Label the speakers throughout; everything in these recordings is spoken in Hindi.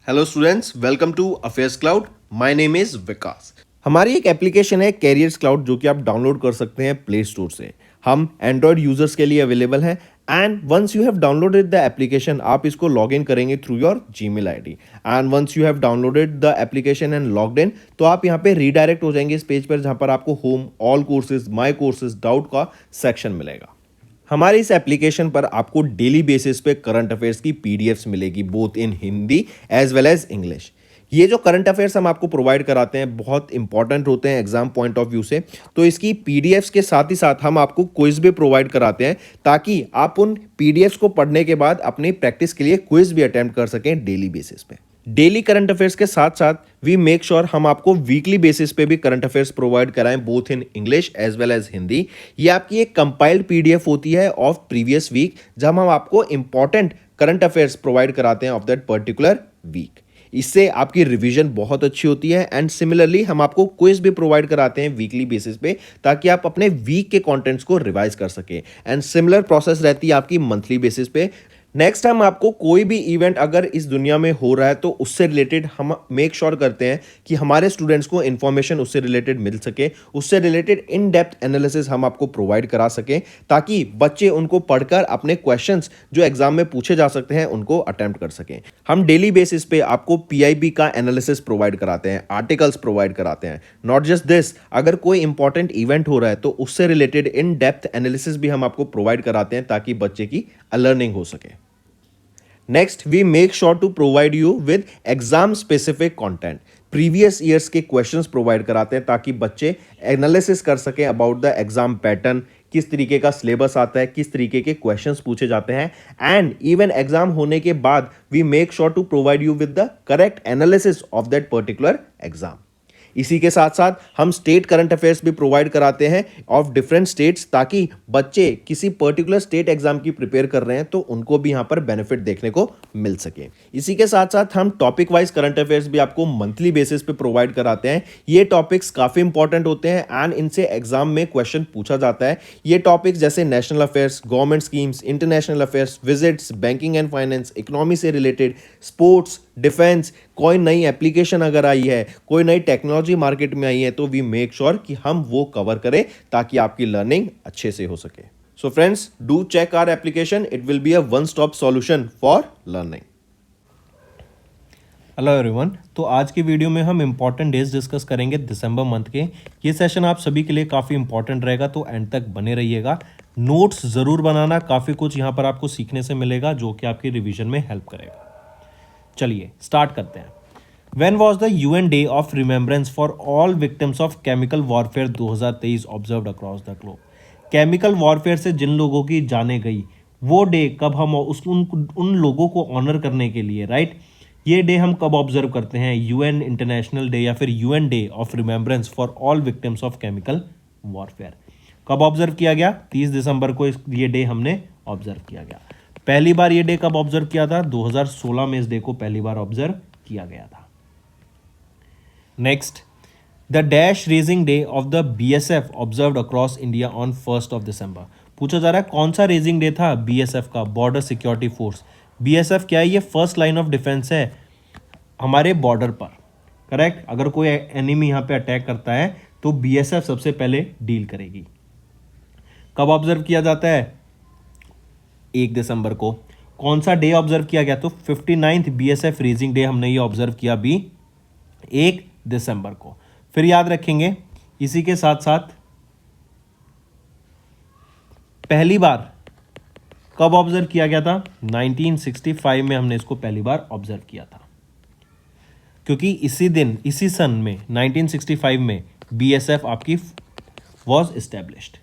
Speaker 1: Hello students, welcome to affairs cloud. My name is Vikas. हमारी एक एप्लीकेशन है कैरियर्स क्लाउड जो कि आप डाउनलोड कर सकते हैं प्ले स्टोर से। हम एंड्रॉयड यूजर्स के लिए अवेलेबल है and once you have downloaded the application आप इसको लॉग इन करेंगे through your Gmail ID and once you have downloaded the application and logged in तो आप यहाँ पे रीडायरेक्ट हो जाएंगे इस पेज पर जहाँ पर आपको home, all courses, my courses, doubt का सेक्शन मिलेगा। हमारे इस एप्लीकेशन पर आपको डेली बेसिस पे करंट अफेयर्स की पीडीएफ्स मिलेगी both in Hindi as well as English. ये जो करंट अफेयर्स हम आपको प्रोवाइड कराते हैं बहुत इंपॉर्टेंट होते हैं एग्जाम पॉइंट ऑफ व्यू से, तो इसकी पीडीएफ्स के साथ ही साथ हम आपको क्विज भी प्रोवाइड कराते हैं ताकि आप उन पीडीएफ्स को पढ़ने के बाद अपनी प्रैक्टिस के लिए क्विज भी अटेम्प्ट कर सकें डेली बेसिस पे। डेली करंट अफेयर्स के साथ साथ वी मेक श्योर हम आपको वीकली बेसिस पे भी करंट अफेयर्स प्रोवाइड कराएं both in English as well as Hindi. ये आपकी एक कंपाइल्ड पीडीएफ होती है ऑफ प्रीवियस वीक जहां हम आपको इंपॉर्टेंट करंट अफेयर्स प्रोवाइड कराते हैं ऑफ दैट पर्टिकुलर वीक। इससे आपकी रिवीजन बहुत अच्छी होती है एंड सिमिलरली हम आपको क्विज भी प्रोवाइड कराते हैं वीकली बेसिस पे ताकि आप अपने वीक के कंटेंट्स को रिवाइज कर सके एंड सिमिलर प्रोसेस रहती है आपकी मंथली बेसिस पे। नेक्स्ट टाइम आपको कोई भी इवेंट अगर इस दुनिया में हो रहा है तो उससे रिलेटेड हम मेक श्योर करते हैं कि हमारे स्टूडेंट्स को इन्फॉर्मेशन उससे रिलेटेड मिल सके, उससे रिलेटेड इन डेप्थ एनालिसिस हम आपको प्रोवाइड करा सकें ताकि बच्चे उनको पढ़कर अपने क्वेश्चंस जो एग्जाम में पूछे जा सकते हैं उनको अटेम्प्ट कर सकें। हम डेली बेसिस पे आपको पीआईबी का एनालिसिस प्रोवाइड कराते हैं, आर्टिकल्स प्रोवाइड कराते हैं। नॉट जस्ट दिस, अगर कोई इंपॉर्टेंट इवेंट हो रहा है तो उससे रिलेटेड इन डेप्थ एनालिसिस भी हम आपको प्रोवाइड कराते हैं ताकि बच्चे की लर्निंग हो सके। Next we make sure to provide you with exam specific content. Previous years के क्वेश्चंस प्रोवाइड कराते हैं ताकि बच्चे एनालिसिस कर सकें अबाउट द एग्जाम पैटर्न, किस तरीके का सिलेबस आता है, किस तरीके के क्वेश्चंस पूछे जाते हैं एंड इवन एग्जाम होने के बाद we make sure to provide you with the correct analysis of that particular exam. इसी के साथ साथ हम स्टेट करंट अफेयर्स भी प्रोवाइड कराते हैं ऑफ डिफरेंट स्टेट्स ताकि बच्चे किसी पर्टिकुलर स्टेट एग्जाम की प्रिपेयर कर रहे हैं तो उनको भी यहां पर बेनिफिट देखने को मिल सके। इसी के साथ साथ हम टॉपिक वाइज करंट अफेयर्स भी आपको मंथली बेसिस पे प्रोवाइड कराते हैं। ये टॉपिक्स काफी इंपॉर्टेंट होते हैं एंड इनसे एग्जाम में क्वेश्चन पूछा जाता है। ये टॉपिक्स जैसे national affairs, government schemes, international affairs, visits, banking and finance, economy से रिलेटेड, स्पोर्ट्स, डिफेंस, कोई नई एप्लीकेशन अगर आई है, कोई नई टेक्नोलॉजी मार्केट में आई है तो वी मेक श्योर कि हम वो कवर करें ताकि आपकी लर्निंग अच्छे से हो सके। So friends, do check our application, it will be a one stop solution for learning.
Speaker 2: Hello everyone, तो आज की वीडियो में हम इंपॉर्टेंट डेज डिस्कस करेंगे दिसंबर मंथ के। ये सेशन आप सभी के लिए काफ़ी इंपॉर्टेंट रहेगा तो एंड तक बने रहिएगा। नोट्स ज़रूर बनाना, काफ़ी कुछ यहाँ पर आपको सीखने से मिलेगा जो कि आपकी रिवीजन में हेल्प करेगा। चलिए स्टार्ट करते हैं। When was the UN Day of Remembrance for all victims of chemical warfare 2023 observed across the globe? Chemical warfare से जिन लोगों की जाने गई वो डे कब हम उन लोगों को ऑनर करने के लिए, राइट, ये डे हम कब ऑब्जर्व करते हैं? यूएन इंटरनेशनल डे या फिर UN day of remembrance for all victims of chemical warfare कब ऑब्जर्व किया गया? 30 दिसंबर को ये डे हमने ऑब्जर्व किया गया। पहली बार ये डे कब ऑब्जर्व किया था? 2016 में इस डे को पहली बार ऑब्जर्व किया गया था। Next, the dash raising day of the BSF observed across India on 1 दिसंबर। पूछा जा रहा है कौन सा रेजिंग डे था बीएसएफ का, बॉर्डर सिक्योरिटी फोर्स। बीएसएफ क्या है? ये फर्स्ट लाइन ऑफ डिफेंस है हमारे बॉर्डर पर, करेक्ट। अगर कोई एनिमी यहाँ पे अटैक करता है तो बीएसएफ सबसे पहले डील करेगी। कब ऑब्जर्व किया जाता है? 1 दिसंबर को। कौन सा डे ऑब्जर्व किया गया? तो 59th बीएसएफ रेजिंग डे हमने ये ऑब्जर्व किया भी 1 दिसंबर को। फिर याद रखेंगे इसी के साथ साथ पहली बार कब ऑब्जर्व किया गया था? 1965 में हमने इसको पहली बार ऑब्जर्व किया था, क्योंकि इसी दिन, इसी सन में 1965 में बीएसएफ आपकी was established.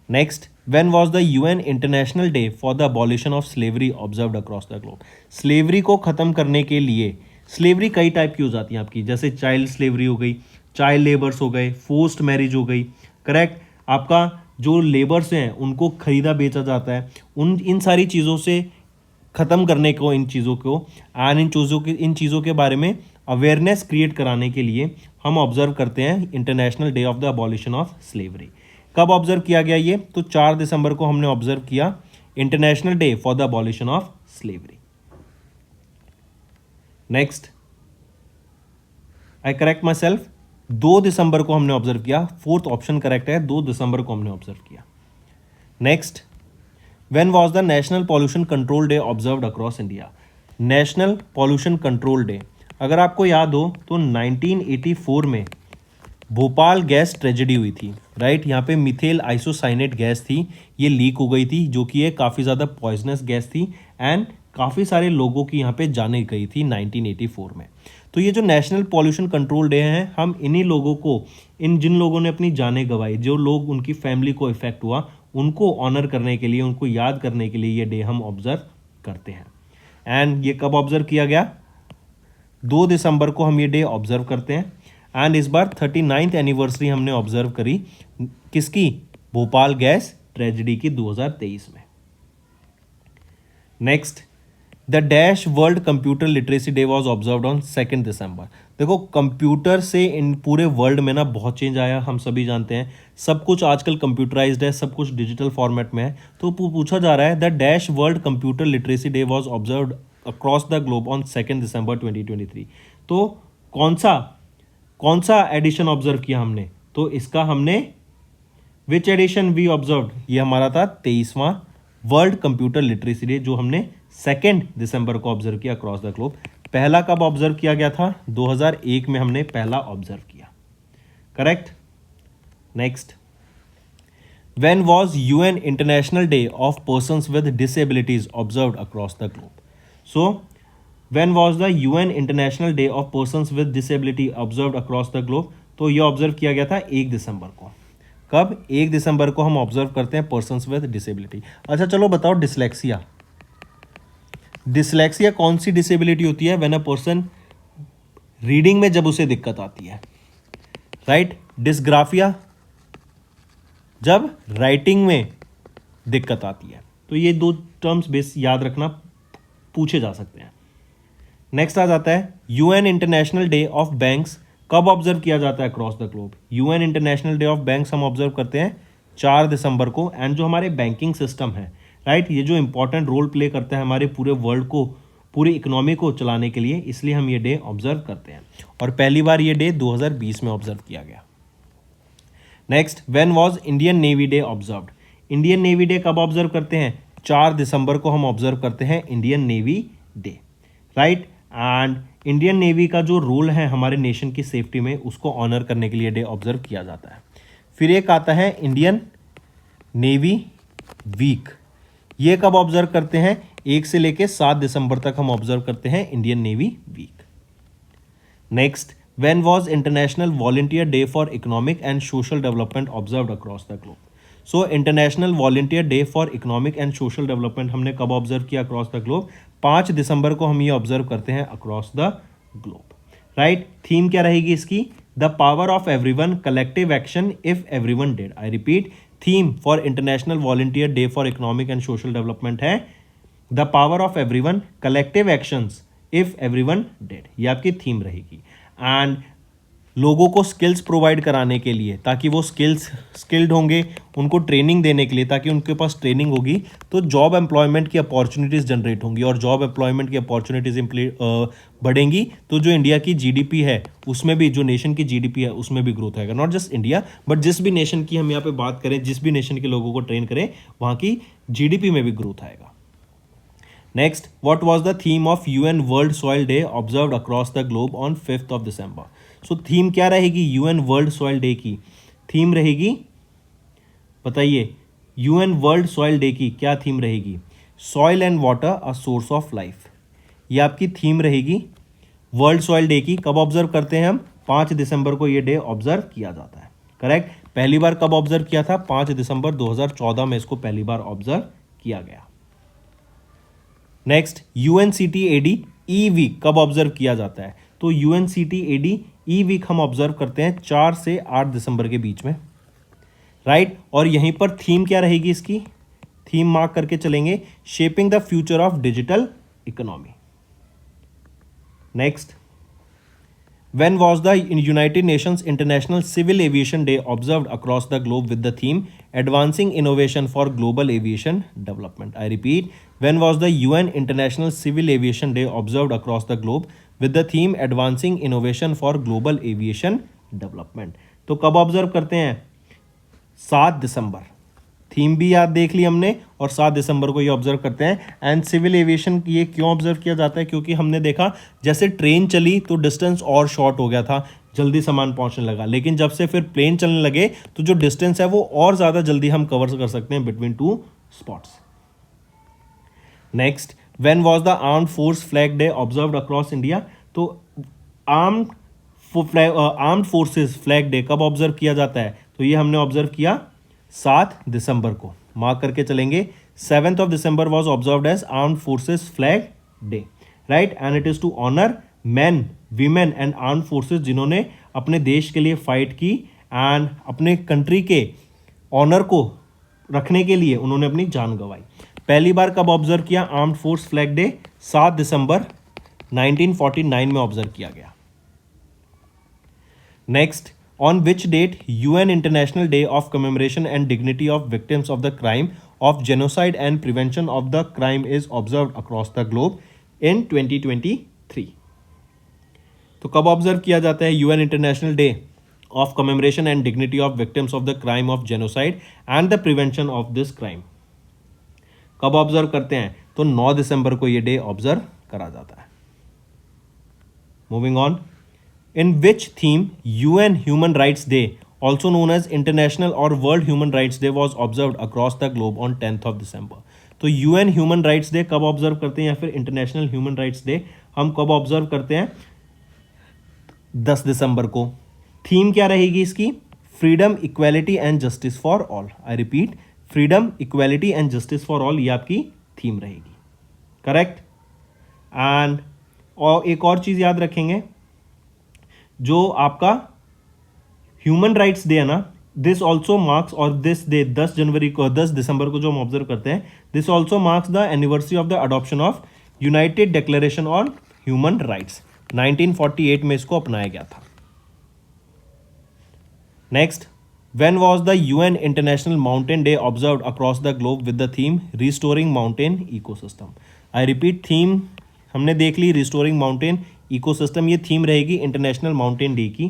Speaker 2: Next, when was the UN international day for the abolition of slavery observed across the globe. Slavery को खत्म करने के लिए, स्लेवरी कई टाइप की हो जाती है आपकी, जैसे चाइल्ड स्लेवरी हो गई, चाइल्ड लेबर्स हो गए, फोर्स्ड मैरिज हो गई, करेक्ट। आपका जो लेबर्स हैं उनको खरीदा बेचा जाता है, इन सारी चीज़ों से ख़त्म करने को, इन चीज़ों को एंड इन चीज़ों के बारे में अवेयरनेस क्रिएट कराने के लिए हम ऑब्जर्व करते हैं international day of the abolition of slavery. कब ऑब्जर्व किया गया ये? तो 4 दिसंबर को हमने ऑब्जर्व किया international day for the abolition of slavery. Next, I correct my self, 2 दिसंबर को हमने ऑब्जर्व किया, फोर्थ ऑप्शन करेक्ट है, 2 दिसंबर को हमने ऑब्जर्व किया। Next, when was the national pollution control day observed across India? National pollution control day, अगर आपको याद हो तो 1984 में भोपाल गैस ट्रेजेडी हुई थी, राइट। यहाँ पे मिथेल आइसोसाइनेट गैस थी, ये लीक हो गई थी, जो कि ये काफ़ी ज़्यादा पॉइजनस गैस थी एंड काफ़ी सारे लोगों की यहाँ पे जाने गई थी 1984 में। तो ये जो नेशनल पॉल्यूशन कंट्रोल डे है, हम इन्हीं लोगों को, इन जिन लोगों ने अपनी जानें गंवाई, जो लोग उनकी फैमिली को इफेक्ट हुआ, उनको ऑनर करने के लिए, उनको याद करने के लिए ये डे हम ऑब्जर्व करते हैं। एंड ये कब ऑब्जर्व किया गया? 2 दिसंबर को हम ये डे ऑब्जर्व करते हैं। एंड इस बार 39th एनिवर्सरी हमने ऑब्जर्व करी किसकी? भोपाल गैस ट्रेजेडी की 2023 में। Next, the dash world computer literacy day was observed on 2 दिसंबर। देखो, कंप्यूटर से इन पूरे वर्ल्ड में ना बहुत चेंज आया, हम सभी जानते हैं, सब कुछ आजकल कंप्यूटराइज्ड है, सब कुछ डिजिटल फॉर्मेट में है। तो पूछा जा रहा है, the dash world computer literacy day was observed across the globe on 2 दिसंबर 2023। तो कौन सा एडिशन ऑब्जर्व किया हमने? तो इसका हमने विच एडिशन वी ऑब्जर्व, ये हमारा था 23वां वर्ल्ड कंप्यूटर लिटरेसी डे, जो हमने 2 दिसंबर को ऑब्जर्व किया अक्रॉस द ग्लोब। पहला कब ऑब्जर्व किया गया था? 2001 में हमने पहला ऑब्जर्व किया, correct. Next, when was UN international day of persons with disabilities observed across the globe? So when was the UN international day of persons with disability observed across the globe? तो ये ऑब्जर्व किया गया था 1 दिसंबर को। कब? 1 दिसंबर को हम ऑब्जर्व करते हैं पर्सन्स विद डिसेबिलिटी। अच्छा चलो बताओ, डिसलेक्सिया कौन सी डिसेबिलिटी होती है? व्हेन अ पर्सन रीडिंग में जब उसे दिक्कत आती है, राइट। डिस्ग्राफिया जब राइटिंग में दिक्कत आती है। तो ये 2 टर्म्स बेस याद रखना, पूछे जा सकते हैं। नेक्स्ट आ जाता है UN international day of banks, कब ऑब्जर्व किया जाता है across the globe? UN international day of banks हम ऑब्जर्व करते हैं 4 दिसंबर को। एंड जो हमारे बैंकिंग सिस्टम है, राइट, ये जो इंपॉर्टेंट रोल प्ले करता है हमारे पूरे वर्ल्ड को, पूरी इकोनॉमी को चलाने के लिए, इसलिए हम ये डे ऑब्जर्व करते हैं। और पहली बार ये डे 2020 में ऑब्जर्व किया गया। Next, when was Indian navy day observed? Indian navy day कब ऑब्जर्व करते हैं? 4 दिसंबर को हम ऑब्जर्व करते हैं Indian navy day, right. And Indian navy का जो रोल है हमारे नेशन की सेफ्टी में, उसको ऑनर करने के लिए डे ऑब्जर्व किया जाता है। फिर एक आता है इंडियन नेवी वीक, ये कब ऑब्जर्व करते हैं? 1 से लेके 7 दिसंबर तक हम ऑब्जर्व करते हैं Indian navy week. Next, when was international volunteer day for economic and social development observed across the globe? So international volunteer day for economic and social development हमने कब ऑब्जर्व किया अक्रॉस द ग्लोब? 5 दिसंबर को हम ये ऑब्जर्व करते हैं across the globe, right. Theme क्या रहेगी इसकी? The power of everyone, collective action if everyone did. I repeat, theme for international volunteer day for economic and social development है the power of everyone, collective actions if everyone did. ये आपकी थीम रहेगी। एंड लोगों को स्किल्स प्रोवाइड कराने के लिए, ताकि वो स्किल्ड होंगे, उनको ट्रेनिंग देने के लिए, ताकि उनके पास ट्रेनिंग होगी तो जॉब एम्प्लॉयमेंट की अपॉर्चुनिटीज़ जनरेट होंगी, और जॉब एम्प्लॉयमेंट की अपॉर्चुनिटीज़ बढ़ेंगी तो जो इंडिया की जीडीपी है उसमें भी, जो नेशन की जीडीपी है उसमें भी ग्रोथ आएगा। नॉट जस्ट इंडिया, बट जिस भी नेशन की हम यहाँ पे बात करें, जिस भी नेशन के लोगों को ट्रेन करें, वहाँ की जीडीपी में भी ग्रोथ आएगा। Next, what was the theme of UN world soil day observed across the globe on 5 December? So theme क्या रहेगी यूएन वर्ल्ड सॉइल डे की? थीम रहेगी, बताइए, यूएन वर्ल्ड सॉइल डे की क्या थीम रहेगी? Soil and water a source of life, ये आपकी थीम रहेगी वर्ल्ड सॉइल डे की। कब ऑब्जर्व करते हैं हम? 5 दिसंबर को ये डे ऑब्जर्व किया जाता है, करेक्ट। पहली बार कब ऑब्जर्व किया था? 5 दिसंबर 2014 में इसको पहली बार ऑब्जर्व किया गया। नेक्स्ट, यूएनसीटीएडी ई वीक कब ऑब्जर्व किया जाता है? तो यूएनसीटीएडी ई वीक हम ऑब्जर्व करते हैं 4 से 8 दिसंबर के बीच में, राइट। और यहीं पर थीम क्या रहेगी इसकी? थीम मार्क करके चलेंगे, shaping the future of digital economy. Next, when was the united nations international civil aviation day observed across the globe with the theme advancing innovation for global aviation development? I repeat, when was the UN international civil aviation day observed across the globe with the theme advancing innovation for global aviation development. तो कब ऑब्जर्व करते हैं? 7 दिसंबर। थीम भी याद देख ली हमने और 7 दिसंबर को ये ऑब्जर्व करते हैं। एंड सिविल एविएशन ये क्यों ऑब्जर्व किया जाता है? क्योंकि हमने देखा जैसे ट्रेन चली तो डिस्टेंस और शॉर्ट हो गया था, जल्दी सामान पहुंचने लगा, लेकिन जब से फिर प्लेन चलने लगे तो जो डिस्टेंस है वो और ज़्यादा जल्दी हम कवर कर सकते हैं between two spots. Next, when was the armed force flag day observed across India? तो आर्म्ड फोर्सेस फ्लैग डे कब ऑब्जर्व किया जाता है? तो ये हमने ऑब्जर्व किया 7 दिसंबर को, मार्क करके चलेंगे। 7th of December was observed as Armed Forces Flag Day, right? And it is to honor men, women and armed forces जिन्होंने अपने देश के लिए फाइट की एंड अपने कंट्री के ऑनर को रखने के लिए उन्होंने अपनी जान गंवाई। पहली बार कब ऑब्जर्व किया आर्म्ड फोर्स फ्लैग डे? 7 दिसंबर 1949 में ऑब्जर्व किया गया। Next, on which date UN International Day of Commemoration and Dignity of Victims of the Crime of Genocide and Prevention of the Crime is observed across the globe in 2023? तो कब ऑब्जर्व किया जाता है UN International Day of Commemoration and Dignity of Victims of the Crime of Genocide and the Prevention of this Crime? कब ऑब्जर्व करते हैं? तो 9 दिसंबर को ये डे ऑब्जर्व करा जाता है। Moving on, in which theme UN Human Rights Day, also known as International or World Human Rights Day, was observed across the globe on 10th of December? तो UN Human Rights Day कब ऑब्जर्व करते हैं या फिर International Human Rights Day हम कब ऑब्जर्व करते हैं? 10 दिसंबर को। थीम क्या रहेगी इसकी? Freedom, equality and justice for all. I repeat, freedom, equality and justice for all, ये आपकी थीम रहेगी। करेक्ट। एंड और एक और चीज़ याद रखेंगे, जो आपका ह्यूमन राइट्स डे है ना, दिस ऑल्सो मार्क्स, और दिस डे 10 दिसंबर को जो हम ऑब्जर्व करते हैं, this also marks the anniversary of the adoption of United declaration on human rights. 1948 में इसको अपनाया गया था। Next, when was the UN international mountain day observed across the globe with the theme restoring mountain ecosystem? I repeat, theme हमने देख ली रिस्टोरिंग माउंटेन इकोसिस्टम, ये थीम रहेगी इंटरनेशनल माउंटेन डे की।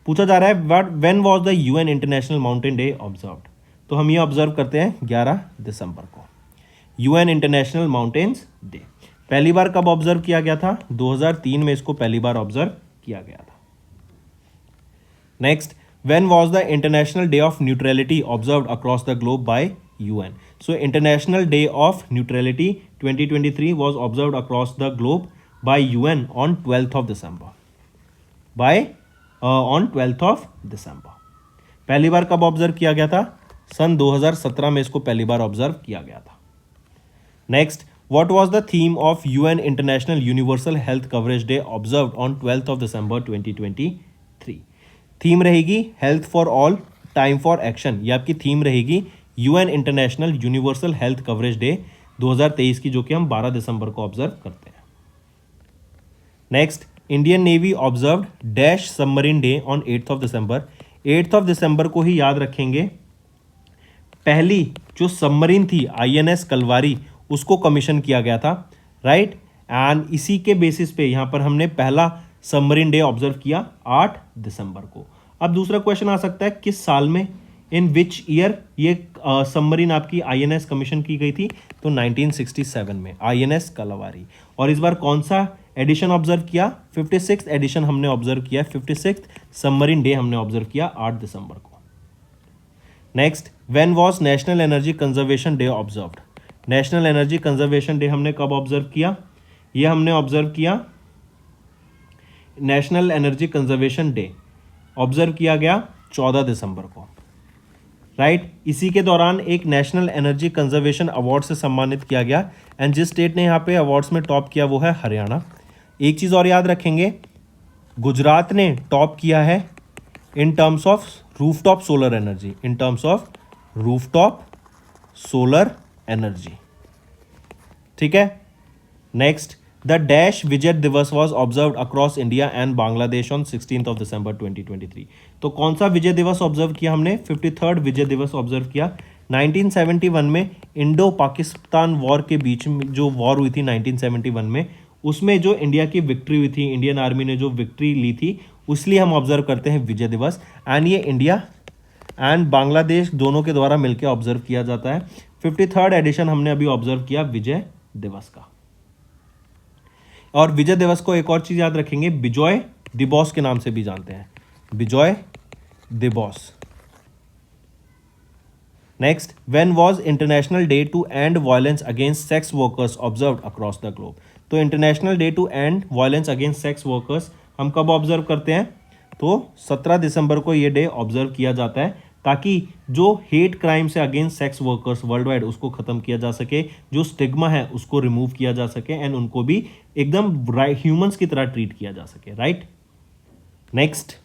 Speaker 2: पूछा जा रहा है when was the UN international mountain day observed? तो हम ये ऑब्जर्व करते हैं 11 दिसंबर को, UN इंटरनेशनल माउंटेन्स डे। पहली बार कब ऑब्जर्व किया गया था? 2003 में इसको पहली बार ऑब्जर्व किया गया था। Next, when was the international day of neutrality observed across the globe by UN? So international day of neutrality 2023 was observed across the globe by UN on 12th of December. On 12th of December. पहली बार कब ऑब्जर्व किया गया था? सन 2017 में इसको पहली बार ऑब्जर्व किया गया था। Next, what was the theme of UN International Universal Health Coverage Day observed on 12th of December 2023? Theme रहेगी health for all, time for action, ये आपकी थीम रहेगी UN international universal health coverage day 2023 की, जो कि हम 12 दिसंबर को ऑब्जर्व करते हैं। Next, Indian navy observed dash submarine day on 8th of December. 8th of December को ही याद रखेंगे, पहली जो सबमरीन थी INS कलवारी, उसको कमीशन किया गया था, राइट। एंड इसी के बेसिस पे यहाँ पर हमने पहला सबमरीन डे ऑब्जर्व किया 8 दिसंबर को। अब दूसरा क्वेश्चन आ सकता है, किस साल में, इन विच ईयर ये सबमरीन आपकी INS कमीशन की गई थी? तो 1967 में INS कलवारी। और इस बार कौन सा एडिशन ऑब्जर्व किया? 56th एडिशन हमने ऑब्जर्व किया, 56th सबमरीन डे हमने ऑब्जर्व किया 8 दिसंबर को। Next, when was national energy conservation day observed? National energy conservation day हमने कब ऑब्जर्व किया? ये हमने ऑब्जर्व किया, national energy conservation day observe किया गया 14 दिसंबर को, राइट। इसी के दौरान एक नेशनल एनर्जी कंजर्वेशन अवार्ड से सम्मानित किया गया, एंड जिस स्टेट ने यहाँ पे अवार्ड्स में टॉप किया वो है हरियाणा। एक चीज़ और याद रखेंगे, गुजरात ने टॉप किया है in terms of rooftop solar energy, in terms of rooftop solar energy, ठीक है। नेक्स्ट, द डैश विजय दिवस was observed across India and Bangladesh on 16th of December 2023। तो कौन सा विजय दिवस ऑब्जर्व किया हमने? 53rd विजय दिवस ऑब्जर्व किया। 1971 में इंडो पाकिस्तान वॉर के बीच में जो वॉर हुई थी 1971 में, उसमें जो इंडिया की विक्ट्री हुई थी, इंडियन आर्मी ने जो विक्ट्री ली थी, इसलिए हम ऑब्जर्व करते हैं विजय दिवस। एंड ये इंडिया एंड बांग्लादेश दोनों के द्वारा मिलकर ऑब्जर्व किया जाता है। 53rd एडिशन हमने अभी ऑब्जर्व किया विजय दिवस का। और विजय दिवस को एक और चीज याद रखेंगे, बिजॉय दिवस के नाम से भी जानते हैं, Bijoy Diwas. Next, when was international day to end violence against sex workers observed across the globe. तो international day to end violence against sex workers हम कब ऑब्जर्व करते हैं? तो 17 दिसंबर को ये डे ऑब्जर्व किया जाता है, ताकि जो हेट क्राइम से against sex workers world wide उसको खत्म किया जा सके, जो स्टिग्मा है उसको रिमूव किया जा सके, एंड उनको भी एकदम ह्यूमंस की तरह ट्रीट किया जा सके, right. Next,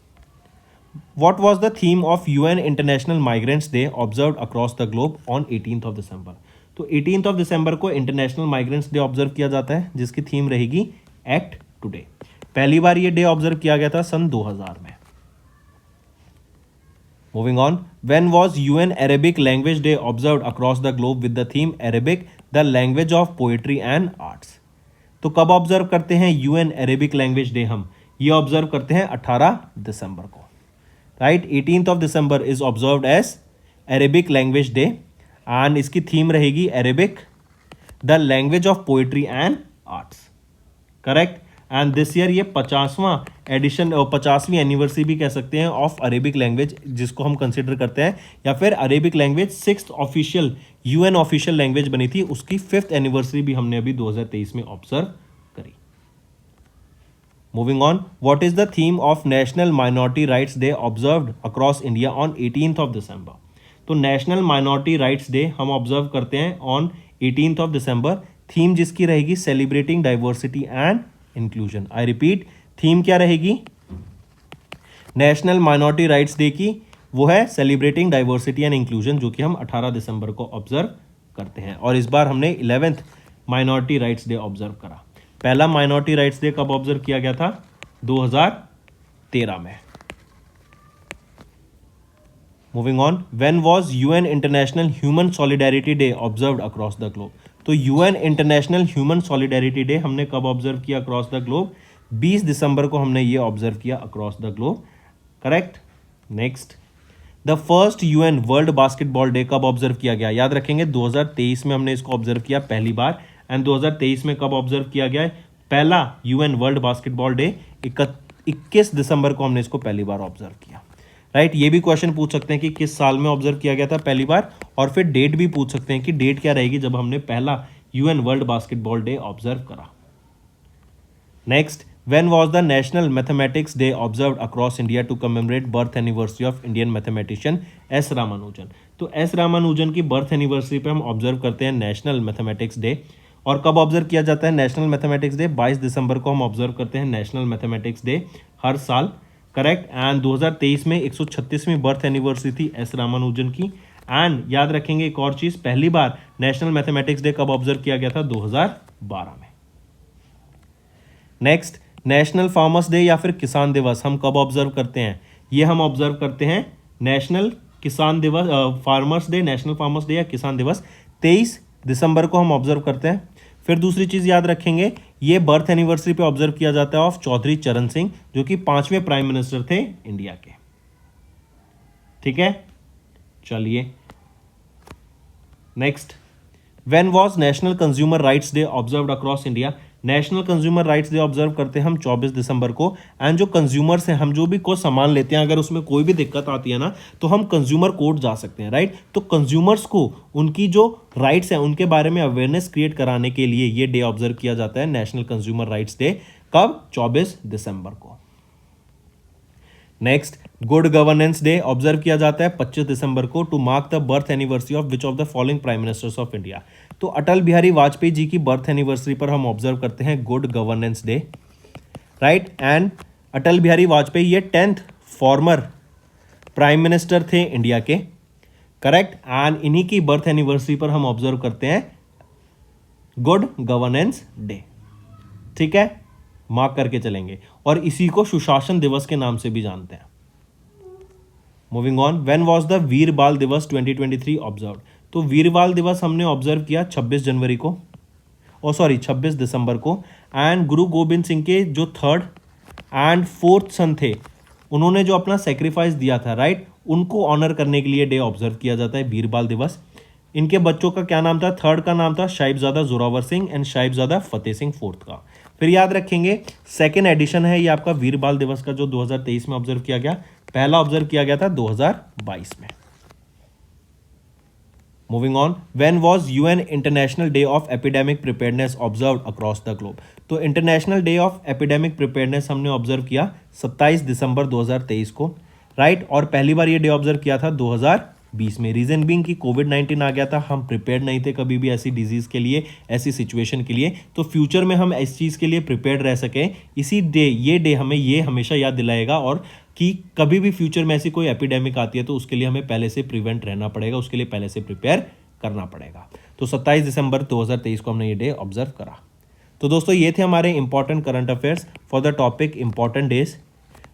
Speaker 2: what was the theme of UN International Migrants Day observed across the globe on 18th of December? तो 18th of December को इंटरनेशनल माइग्रेंट्स डे ऑब्जर्व किया जाता है, जिसकी थीम रहेगी एक्ट टुडे। पहली बार ये डे ऑब्जर्व किया गया था सन 2000 में। Moving on, when was UN Arabic language day observed across the globe with the theme Arabic the language of poetry and arts. तो कब ऑब्जर्व करते हैं यूएन अरेबिक लैंग्वेज डे? हम ये ऑब्जर्व करते हैं 18 दिसंबर को, right. 18th of December is observed as Arabic Language Day and इसकी थीम रहेगी Arabic the language of poetry and arts, correct. And this year ये 50वां एडिशन और 50वीं एनिवर्सरी भी कह सकते हैं ऑफ अरेबिक लैंग्वेज, जिसको हम कंसिडर करते हैं, या फिर Arabic language 6th official UN official language बनी थी, उसकी 5th एनिवर्सरी भी हमने अभी 2023 में ऑब्जर्व करी। Moving on, what is the theme of National Minority Rights Day observed across India on 18th of December? तो नेशनल माइनॉरिटी राइट्स डे हम ऑब्जर्व करते हैं on 18th of December। Theme जिसकी रहेगी celebrating diversity and inclusion. I repeat, theme क्या रहेगी नेशनल माइनॉरिटी राइट्स डे की? वो है सेलिब्रेटिंग डाइवर्सिटी एंड इंक्लूजन, जो कि हम 18 दिसंबर को ऑब्जर्व करते हैं। और इस बार हमने 11th minority rights day observe करा। पहला माइनॉरिटी राइट्स डे कब ऑब्जर्व किया गया था? 2013 में। Moving on, when was UN international human solidarity day observed across the globe? तो UN international human solidarity day हमने कब ऑब्जर्व किया अक्रॉस द ग्लोब? 20 दिसंबर को हमने ये ऑब्जर्व किया across the globe, correct. Next, the first UN world basketball day कब ऑब्जर्व किया गया? याद रखेंगे 2023 में हमने इसको ऑब्जर्व किया पहली बार, एंड 2023 में कब ऑब्जर्व किया गया है? पहला यूएन वर्ल्ड बास्केटबॉल डे 21 दिसंबर को हमने इसको पहली बार ऑब्जर्व किया, राइट। ये भी क्वेश्चन पूछ सकते हैं कि किस साल में ऑब्जर्व किया गया था पहली बार, और फिर डेट भी पूछ सकते हैं कि डेट क्या रहेगी जब हमने पहला UN world basketball day observe करा। Next, when was the national mathematics day observed across India to commemorate birth anniversary of Indian mathematician S Ramanujan? तो एस रामानुजन की बर्थ एनिवर्सरी पे हम ऑब्जर्व करते हैं नेशनल मैथमेटिक्स डे। और कब ऑब्जर्व किया जाता है नेशनल मैथमेटिक्स डे? 22 दिसंबर को हम ऑब्जर्व करते हैं नेशनल मैथमेटिक्स डे हर साल, करेक्ट। एंड 2023 में 136वीं बर्थ एनिवर्सरी थी एस रामानुजन की। एंड याद रखेंगे एक और चीज, पहली बार नेशनल मैथमेटिक्स डे कब ऑब्जर्व किया गया था? 2012 में। नेक्स्ट, नेशनल फार्मर्स डे या फिर किसान दिवस हम कब ऑब्जर्व करते हैं? ये हम ऑब्जर्व करते हैं नेशनल किसान दिवस, farmers day, national farmers day या किसान दिवस 23 दिसंबर को हम ऑब्जर्व करते हैं। फिर दूसरी चीज याद रखेंगे, ये बर्थ एनिवर्सरी पे ऑब्जर्व किया जाता है ऑफ चौधरी चरण सिंह, जो कि 5वें प्राइम मिनिस्टर थे इंडिया के, ठीक है। चलिए next, when was national consumer rights day observed across India? National consumer rights day observe करते हैं हम 24 दिसंबर को। एंड जो कंज्यूमर्स हैं, हम जो भी कोई सामान लेते हैं, अगर उसमें कोई भी दिक्कत आती है ना, तो हम कंज्यूमर कोर्ट जा सकते हैं, राइट। तो कंज्यूमर्स को उनकी जो राइट्स हैं उनके बारे में अवेयरनेस क्रिएट कराने के लिए ये डे ऑब्जर्व किया जाता है, नेशनल कंज्यूमर राइट्स डे। कब? 24 दिसंबर को। Next, good governance day observe किया जाता है 25 दिसंबर को to mark the birth anniversary of which of the following prime ministers of India? तो अटल बिहारी वाजपेयी जी की बर्थ एनिवर्सरी पर हम ऑब्जर्व करते हैं good governance day, right. And Atal Bihari Vajpayee ये 10th फॉर्मर प्राइम मिनिस्टर थे इंडिया के, करेक्ट। एंड इन्हीं की बर्थ एनिवर्सरी पर हम ऑब्जर्व करते हैं गुड गवर्नेंस डे, ठीक है, मार्क करके चलेंगे। और इसी को सुशासन दिवस के नाम से भी जानते हैं। Moving on, when was the Veer Bal Diwas 2023 observe? तो वीर बाल दिवस हमने ऑब्जर्व किया 26 जनवरी को। और सॉरी 26 दिसंबर को। एंड गुरु गोबिंद सिंह के जो 3rd एंड 4th सन थे, उन्होंने जो अपना सेक्रीफाइस दिया था, राइट, उनको ऑनर करने के लिए डे ऑब्जर्व किया जाता है, वीरबाल दिवस। इनके बच्चों का क्या नाम था? 3rd का नाम था साहिबजादा जोरावर सिंह एंड साहिबजादा फतेह सिंह 4th का। फिर याद रखेंगे 2nd एडिशन है ये आपका वीरबाल दिवस का, जो 2023 में ऑब्जर्व किया गया। पहला ऑब्जर्व किया गया था 2022 में। Moving on, when was UN international day of epidemic preparedness observed across the globe? तो international day of epidemic preparedness हमने ऑब्जर्व किया 27 दिसंबर 2023 को, राइट। और पहली बार ये डे ऑब्जर्व किया था 2020 में। रीजन बीइंग कि कोविड-19 आ गया था, हम प्रिपेयर्ड नहीं थे कभी भी ऐसी डिजीज के लिए, ऐसी सिचुएशन के लिए। तो फ्यूचर में हम इस चीज़ के लिए प्रिपेयर्ड रह सकें, इसी डे, ये डे हमें ये हमेशा याद दिलाएगा, और कि कभी भी फ्यूचर में ऐसी कोई एपिडेमिक आती है तो उसके लिए हमें पहले से प्रिवेंट रहना पड़ेगा, उसके लिए पहले से प्रिपेयर करना पड़ेगा। तो 27 दिसंबर 2023 को हमने ये डे ऑब्जर्व करा। तो दोस्तों ये थे हमारे important current affairs for the topic important days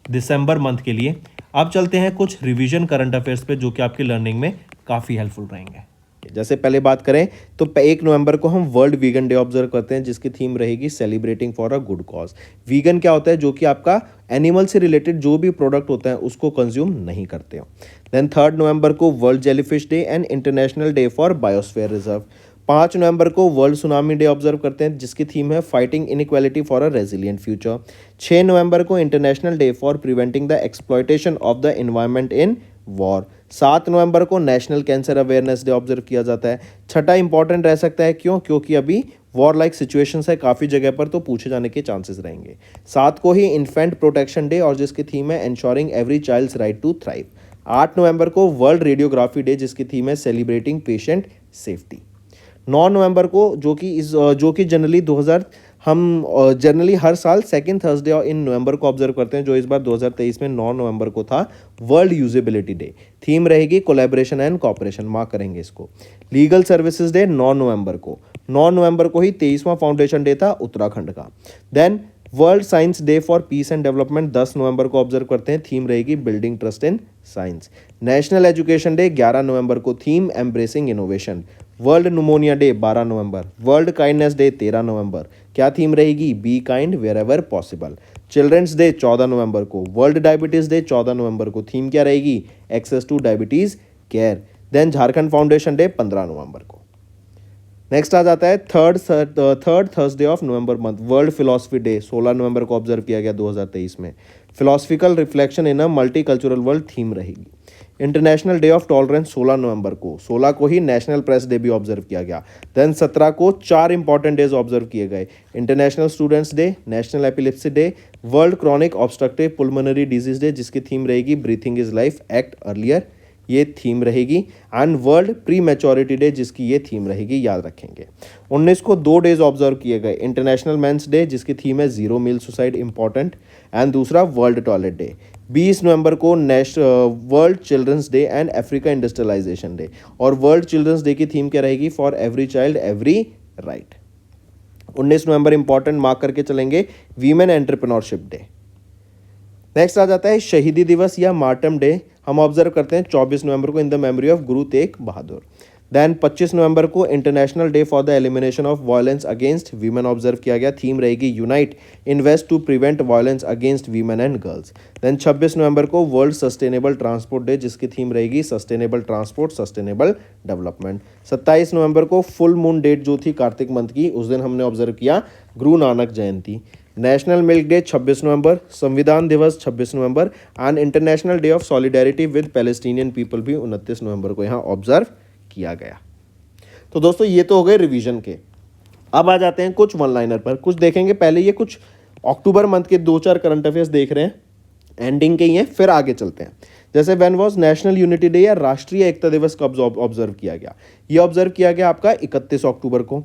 Speaker 2: December month के लिए। अब चलते हैं कुछ रिवीजन करंट अफेयर्स पे, जो कि आपकी लर्निंग में काफ़ी हेल्पफुल रहेंगे।
Speaker 1: जैसे पहले बात करें तो 1 नवंबर को हम वर्ल्ड वीगन डे ऑब्जर्व करते हैं, जिसकी थीम रहेगी celebrating for a good cause. Vegan क्या होता है? जो कि आपका एनिमल से रिलेटेड जो भी प्रोडक्ट होता है उसको कंज्यूम नहीं करते हो। देन 3 नवंबर को world jellyfish day and international day for biosphere reserve. 5 नवंबर को वर्ल्ड सुनामी डे ऑब्जर्व करते हैं, जिसकी थीम है fighting inequality for a resilient future. 6 नवंबर को international day for preventing the exploitation of the environment in war. 7 नवंबर को national cancer awareness day observe किया जाता है। छठा इंपॉर्टेंट रह सकता है, क्यों? क्योंकि अभी वॉर लाइक सिचुएशंस है काफ़ी जगह पर, तो पूछे जाने के चांसेस रहेंगे। 7 को ही इन्फेंट प्रोटेक्शन डे, और जिसकी थीम है ensuring every child's right to thrive. 8 नवंबर को वर्ल्ड रेडियोग्राफी डे, जिसकी थीम है सेलिब्रेटिंग पेशेंट सेफ्टी। 9 नवंबर को जो कि जनरली 2000 हम जनरली हर साल 2nd थर्सडे इन नवंबर को ऑब्जर्व करते हैं, जो इस बार 2023 में 9 नवंबर को था वर्ल्ड यूजेबिलिटी डे। थीम रहेगी कोलैबोरेशन एंड कॉपरेशन, मार्क करेंगे इसको। लीगल सर्विसेज डे 9 नवंबर को। 9 नवंबर को ही 23वां फाउंडेशन डे था उत्तराखंड का। Then world science day for peace and development 10 नवंबर को ऑब्जर्व करते हैं, थीम रहेगी building trust in science. National education day 11 नवंबर को, theme embracing innovation. World pneumonia day 12 नवंबर। वर्ल्ड काइंडनेस डे 13 नवंबर, क्या थीम रहेगी? Be kind wherever possible. Children's day 14 नवंबर को। वर्ल्ड डायबिटीज डे 14 नवंबर को, थीम क्या रहेगी? Access to diabetes care. Then Jharkhand foundation day 15 नवंबर को। नेक्स्ट आ जाता है third Thursday of November month, world philosophy day 16 नवंबर को ऑब्जर्व किया गया 2023 में। Philosophical reflection in a multi cultural world theme रहेगी। इंटरनेशनल डे ऑफ टॉलरेंस 16 नवंबर को। 16 को ही नेशनल प्रेस डे भी ऑब्जर्व किया गया। देन 17 को 4 इंपॉर्टेंट डेज ऑब्जर्व किए गए, international students day, national epilepsy day, world chronic obstructive pulmonary disease day, जिसकी थीम रहेगी breathing is life, act earlier, ये थीम रहेगी। And world prematurity day, जिसकी ये थीम रहेगी, याद रखेंगे। 19 को 2 डेज ऑब्जर्व किए गए, इंटरनेशनल मेंस डे, जिसकी थीम है zero male suicide important, and दूसरा वर्ल्ड टॉयलेट डे। 20 नवंबर को world children's day and Africa industrialisation day, और वर्ल्ड चिल्ड्रंस डे की थीम क्या रहेगी? For every child every right. 19 नवंबर इंपॉर्टेंट मार्क करके चलेंगे, वीमेन एंटरप्रेन्योरशिप डे। नेक्स्ट आ जाता है शहीदी दिवस या मार्टम डे, हम ऑब्जर्व करते हैं 24 नवंबर को in the memory of Guru Tegh Bahadur. Then 25 नवंबर को international day for the elimination of violence against women observe किया गया, थीम रहेगी unite invest to prevent violence against women and girls. Then 26 नवंबर को वर्ल्ड सस्टेनेबल ट्रांसपोर्ट डे, जिसकी थीम रहेगी सस्टेनेबल ट्रांसपोर्ट सस्टेनेबल डेवलपमेंट। 27 नवंबर को फुल मून डेट जो थी कार्तिक मंथ की, उस दिन हमने ऑब्जर्व किया Guru Nanak Jayanti. National milk day 26 नवंबर, संविधान दिवस 26 नवंबर, and international day of solidarity with Palestinian people भी 29 नवंबर को यहाँ ऑब्जर्व किया गया। तो दोस्तों ये तो हो गए रिवीजन के। अब आ जाते हैं कुछ वन लाइनर पर, कुछ देखेंगे। पहले ये कुछ अक्टूबर मंथ के 2-4 करंट अफेयर्स देख रहे हैं, एंडिंग के ही हैं, फिर आगे चलते हैं। जैसे when was national unity day या राष्ट्रीय एकता दिवस कब ऑब्जर्व किया गया? ये ऑब्जर्व किया गया आपका 31 अक्टूबर को,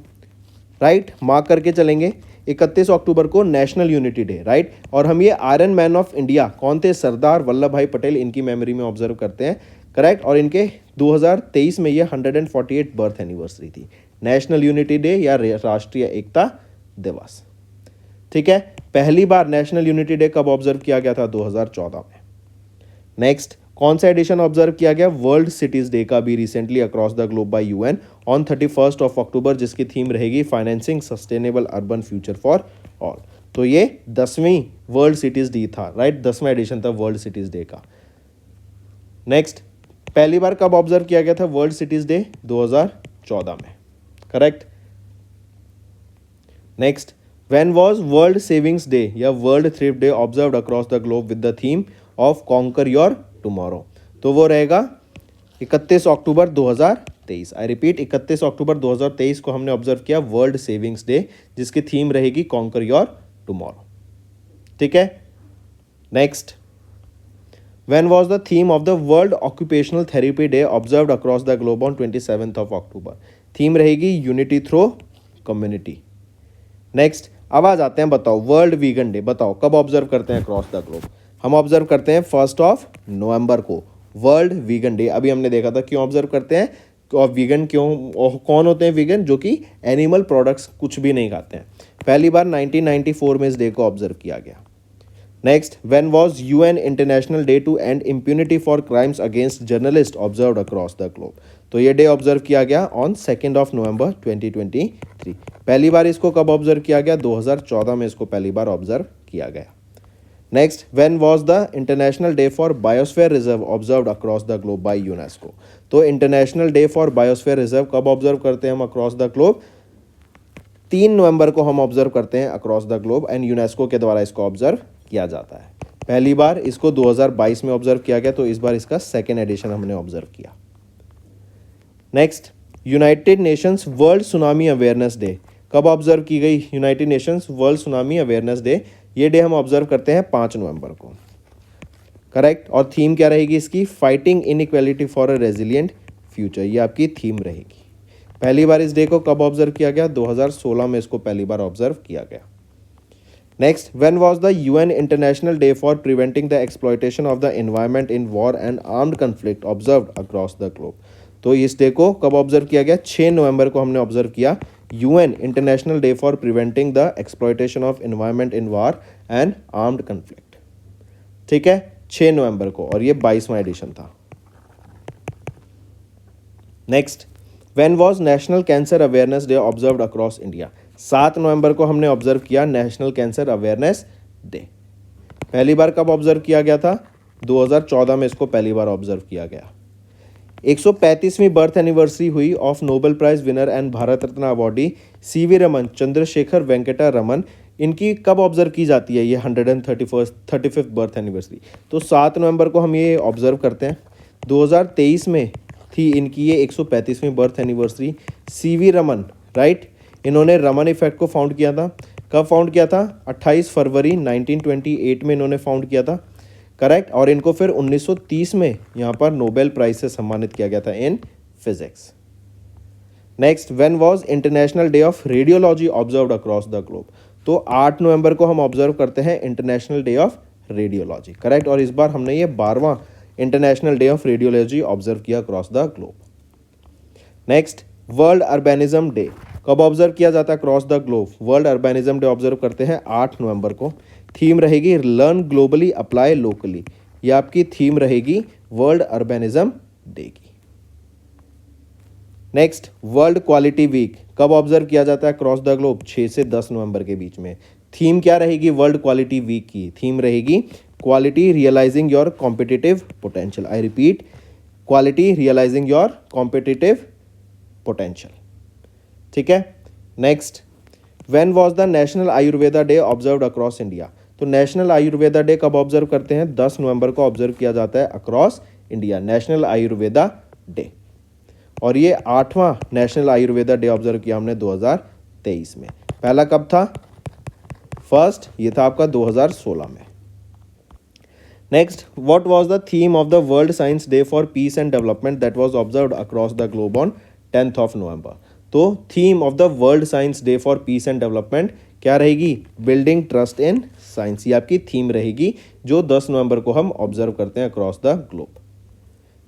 Speaker 1: राइट, मार्क करके चलेंगे। 31 अक्टूबर को नेशनल यूनिटी डे, राइट। और हम ये आयरन मैन ऑफ इंडिया कौन थे? सरदार वल्लभ भाई पटेल, इनकी मेमोरी में ऑब्जर्व करते हैं, करेक्ट। और इनके 2023 में ये 148 बर्थ एनिवर्सरी थी। नेशनल यूनिटी डे या राष्ट्रीय एकता दिवस, ठीक है। पहली बार नेशनल यूनिटी डे कब ऑब्जर्व किया गया था? 2014 में। नेक्स्ट, कौन सा एडिशन ऑब्जर्व किया गया? वर्ल्ड सिटीज डे का भी recently across the globe bye UN on 31 अक्टूबर, जिसकी थीम रहेगी financing sustainable urban future for all. तो ये 10वीं वर्ल्ड सिटीज डे था, राइट, 10वां एडिशन था वर्ल्ड सिटीज डे का। नेक्स्ट, पहली बार कब ऑब्जर्व किया गया था वर्ल्ड सिटीज डे? 2014 में, correct. Next, when was world savings day या world thrift day observed across the globe with the theme of conquer your tomorrow? तो वो रहेगा 31 अक्टूबर 2023। आई रिपीट, 31 अक्टूबर 2023 को हमने ऑब्जर्व किया वर्ल्ड सेविंग्स डे, जिसकी थीम रहेगी कॉन्कर योर टुमारो। ठीक है। Next, when was the theme of the World Occupational Therapy Day observed across the globe on 27th of October? Theme रहेगी यूनिटी थ्रू कम्युनिटी। नेक्स्ट, अब आ जाते हैं, बताओ वर्ल्ड वीगन डे बताओ कब ऑब्जर्व करते हैं अक्रॉस द ग्लोब? हम ऑब्जर्व करते हैं 1 नवंबर को वर्ल्ड वीगन डे। अभी हमने देखा था क्यों ऑब्जर्व करते हैं, और वीगन क्यों, कौन होते हैं वीगन? जो कि एनिमल प्रोडक्ट्स कुछ भी नहीं खाते हैं। पहली बार 1994 में इस डे को ऑब्जर्व किया गया। Next, when was UN international day to end impunity for crimes against journalist observed across the globe? तो ये डे ऑब्जर्व किया गया ऑन 2 नवंबर 2023। पहली बार इसको कब ऑब्जर्व किया गया? 2014 में इसको पहली बार ऑब्जर्व किया गया। Next, when was the international day for biosphere reserve observed across the globe by UNESCO? तो international day for biosphere reserve कब ऑब्जर्व करते हैं हम अक्रॉस द ग्लोब? 3 नवंबर को हम ऑब्जर्व करते हैं across the globe and UNESCO के द्वारा इसको ऑब्जर्व किया जाता है। पहली बार इसको 2022 में ऑब्जर्व किया गया, तो इस बार इसका सेकेंड एडिशन हमने ऑब्जर्व किया। Next, United Nations world tsunami awareness day कब ऑब्जर्व की गई? United Nations world tsunami awareness day, ये डे हम ऑब्जर्व करते हैं 5 नवंबर को, करेक्ट। और थीम क्या रहेगी इसकी? Fighting inequality for a resilient future, ये आपकी थीम रहेगी। पहली बार इस डे को कब ऑब्जर्व किया गया? 2016 में इसको पहली बार ऑब्जर्व किया गया। Next, when was the UN international day for preventing the exploitation of the environment in war and armed conflict observed across the globe? तो इस डे को कब ऑब्जर्व किया गया? 6 नवंबर को हमने ऑब्जर्व किया UN international day for preventing the exploitation of environment in war and armed conflict. ठीक है, 6 नवंबर को, और ये 22वां एडिशन था। Next, when was national cancer awareness day observed across India? 7 नवंबर को हमने ऑब्जर्व किया नेशनल कैंसर अवेयरनेस डे। पहली बार कब ऑब्जर्व किया गया था? 2014 में इसको पहली बार ऑब्जर्व किया गया। 135वीं बर्थ एनिवर्सरी हुई of Nobel prize winner and Bharat Ratna awardee CV Raman Chandrashekhar Venkata Raman, इनकी कब ऑब्जर्व की जाती है ये 135th बर्थ एनिवर्सरी? तो 7 नवंबर को हम ये ऑब्जर्व करते हैं। 2023 में थी इनकी ये 135वीं birth anniversary. CV Raman, right, इन्होंने रमन इफेक्ट को फाउंड किया था। कब फाउंड किया था? 28 फरवरी 1928 में इन्होंने फाउंड किया था, करेक्ट। और इनको फिर 1930 में यहाँ पर नोबेल प्राइज से सम्मानित किया गया था in physics. Next, when was international day of radiology observed across the globe? तो 8 नवंबर को हम ऑब्जर्व करते हैं international day of radiology, correct. और इस बार हमने ये 12वां international day of radiology observe किया across the globe. Next, world urbanism day कब ऑब्जर्व किया जाता है across the globe? World urbanism day observe करते हैं 8 नवंबर को। थीम रहेगी लर्न ग्लोबली अप्लाई लोकली, ये आपकी थीम रहेगी वर्ल्ड अर्बेनिज्म डे की। नेक्स्ट, वर्ल्ड क्वालिटी वीक कब ऑब्जर्व किया जाता है अक्रॉस द ग्लोब? 6 से 10 नवंबर के बीच में। थीम क्या रहेगी वर्ल्ड क्वालिटी वीक की? थीम रहेगी quality realising your competitive potential. I repeat, quality realising your competitive potential. ठीक है। Next, when was the national Ayurveda day observed across India? तो नेशनल आयुर्वेदा डे कब ऑब्जर्व करते हैं? 10 नवंबर को ऑब्जर्व किया जाता है across India, national Ayurveda day. और ये 8वां नेशनल आयुर्वेदा डे ऑब्जर्व किया हमने 2023 में। पहला कब था? फर्स्ट, ये था आपका 2016 में। Next, what was the theme of the world science day for peace and development that was observed across the globe on 10th नवंबर? तो theme of the world science day for peace and development क्या रहेगी? बिल्डिंग ट्रस्ट इन साइंस, ये आपकी थीम रहेगी जो 10 नवंबर को हम ऑब्जर्व करते हैं across the globe.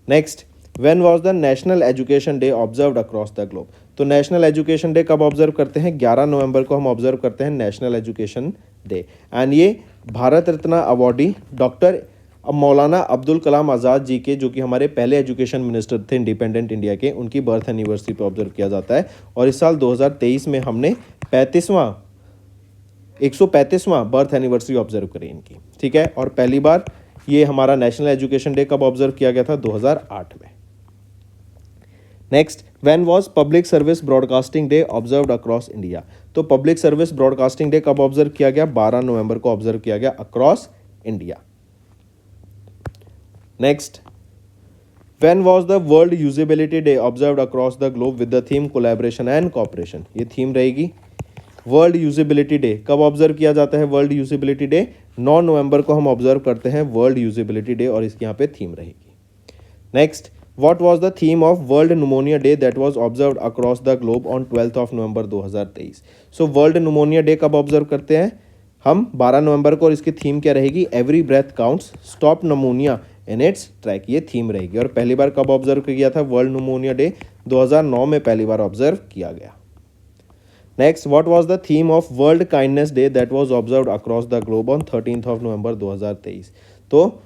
Speaker 1: Next, when was the national education day observed across the globe? तो नेशनल एजुकेशन डे कब ऑब्जर्व करते हैं? 11 नवंबर को हम ऑब्जर्व करते हैं नेशनल एजुकेशन डे। एंड ये भारत रत्न अवॉर्डी डॉक्टर अब मौलाना अब्दुल कलाम आज़ाद जी के, जो कि हमारे पहले एजुकेशन मिनिस्टर थे इंडिपेंडेंट इंडिया के, उनकी बर्थ एनिवर्सरी पे ऑब्जर्व किया जाता है। और इस साल 2023 में हमने 135वां बर्थ एनिवर्सरी ऑब्जर्व करी इनकी, ठीक है। और पहली बार ये हमारा नेशनल एजुकेशन डे कब ऑब्जर्व किया गया था? 2008 में। Next, when was public service broadcasting day observed across India? तो पब्लिक सर्विस ब्रॉडकास्टिंग डे कब ऑब्जर्व किया गया? 12 नवंबर को ऑब्जर्व किया गया across India. Next, when was the world usability day observed across the globe with the theme collaboration and cooperation? ये थीम रहेगी। वर्ल्ड यूजेबिलिटी डे कब ऑब्जर्व किया जाता है? वर्ल्ड यूजेबिलिटी डे 9 नवंबर को हम ऑब्जर्व करते हैं वर्ल्ड यूजेबिलिटी डे, और इसकी यहाँ पे थीम रहेगी। Next, what was the theme of world pneumonia day that was observed across the globe on 12 of November 2023? So world pneumonia day कब ऑब्जर्व करते हैं हम? 12 नवंबर को, और इसकी थीम क्या रहेगी? Every breath counts, stop pneumonia in its track, ये थीम रहेगी। और पहली बार कब ऑब्जर्व किया था वर्ल्ड न्यूमोनिया डे? 2009 में पहली बार ऑब्जर्व किया गया। Next, what was the theme of world kindness day that was observed across the globe on 13 of November 2023? तो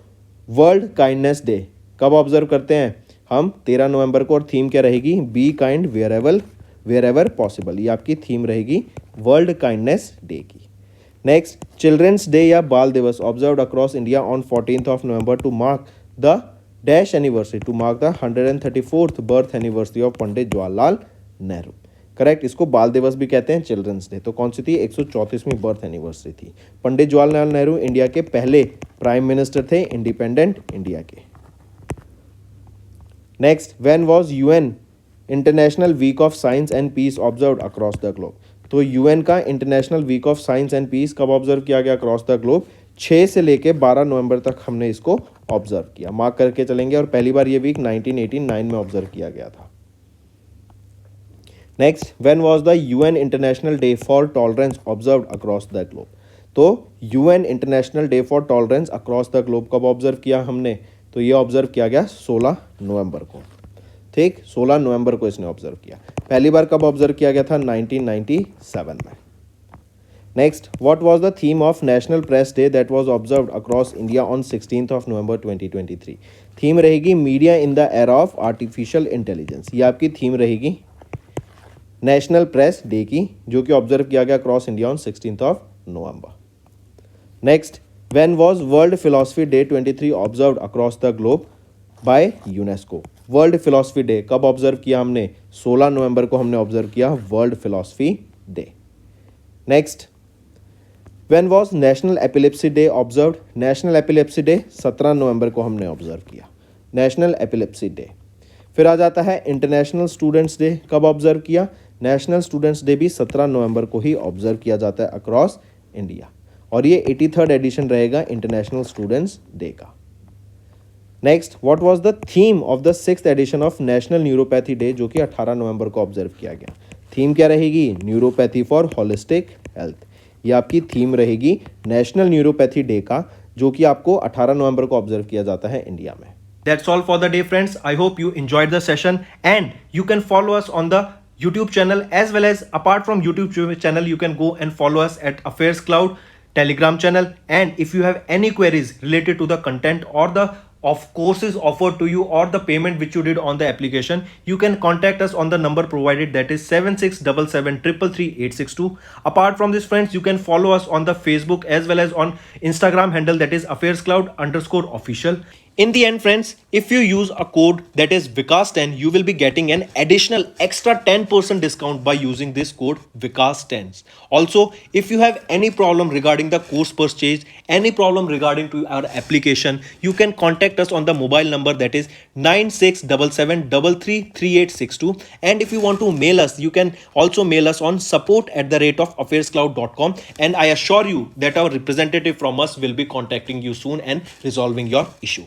Speaker 1: वर्ल्ड काइंडनेस डे कब ऑब्जर्व करते हैं हम? 13 नवंबर को, और थीम क्या रहेगी? Be kind wherever possible, ये आपकी थीम रहेगी वर्ल्ड काइंडनेस डे की। नेक्स्ट, चिल्ड्रंस डे या Bal Diwas observed across India on 14 of November to mark the dash anniversary, to mark the 134th birth anniversary of Pandit Jawaharlal Nehru. Correct, इसको बाल दिवस भी कहते हैं, चिल्ड्रंस डे। तो कौन सी थी? 134वीं बर्थ एनिवर्सरी थी। पंडित जवाहरलाल नेहरू इंडिया के पहले प्राइम मिनिस्टर थे इंडिपेंडेंट इंडिया के। Next, when was UN international week of science and peace observed across the globe? तो यूएन का international week of science and peace कब ऑब्जर्व किया गया अक्रॉस द ग्लोब? 6 से लेके 12 नवंबर तक हमने इसको ऑब्जर्व किया, मार्क करके चलेंगे। और पहली बार ये वीक 1989 में ऑब्जर्व किया गया था। Next, when was the UN international day for tolerance observed across the globe? तो UN international day for tolerance across the globe कब ऑब्जर्व किया हमने? तो ये ऑब्जर्व किया गया 16 नवंबर को, ठीक, 16 नवंबर को इसने ऑब्जर्व किया। पहली बार कब ऑब्जर्व किया गया था? 1997 में। Next, what was the theme of national press day that was observed across India on 16 of November 2023? Theme रहेगी media in the era of artificial intelligence, ये आपकी थीम रहेगी नेशनल प्रेस डे की, जो कि ऑब्जर्व किया गया across India on 16 of November. Next, when was world philosophy day 23 observed across the globe by UNESCO? World philosophy day कब ऑब्जर्व किया हमने? 16 नवंबर को हमने ऑब्जर्व किया world philosophy day. Next, when was national epilepsy day observed? National epilepsy day 17 नवंबर को हमने ऑब्जर्व किया, नेशनल एपिलेप्सी डे। फिर आ जाता है इंटरनेशनल स्टूडेंट्स डे, कब ऑब्जर्व किया? नेशनल स्टूडेंट्स डे भी 17 नवंबर को ही ऑब्जर्व किया जाता है अक्रॉस इंडिया, और ये 83rd एडिशन रहेगा इंटरनेशनल स्टूडेंट्स डे का। Next, what was the theme of the 6th edition of national neuropathy day, जो कि 18 नवंबर को ऑब्जर्व किया गया? थीम क्या रहेगी? न्यूरोपैथी फॉर होलिस्टिक हेल्थ, ये आपकी थीम रहेगी नेशनल न्यूरोपैथी डे का, जो कि आपको 18 नवंबर को ऑब्जर्व किया जाता है इंडिया में।
Speaker 2: That's all for the day, friends. I hope you enjoyed the session, and you can follow us on the YouTube channel, as well as apart from YouTube channel, you can go and follow us at Affairs Cloud Telegram channel. And if you have any queries related to the content or the of courses offered to you or the payment which you did on the application, you can contact us on the number provided, that is 7677333862. Apart from this, friends, you can follow us on the Facebook as well as on Instagram handle, that is affairscloud_official. In the end, friends, if you use a code that is Vikas10, you will be getting an additional extra 10% discount by using this code Vikas10. Also, if you have any problem regarding the course purchase, any problem regarding to our application, you can contact us on the mobile number, that is 9677333862. And if you want to mail us, you can also mail us on support@affairscloud.com, and I assure you that our representative from us will be contacting you soon and resolving your issue.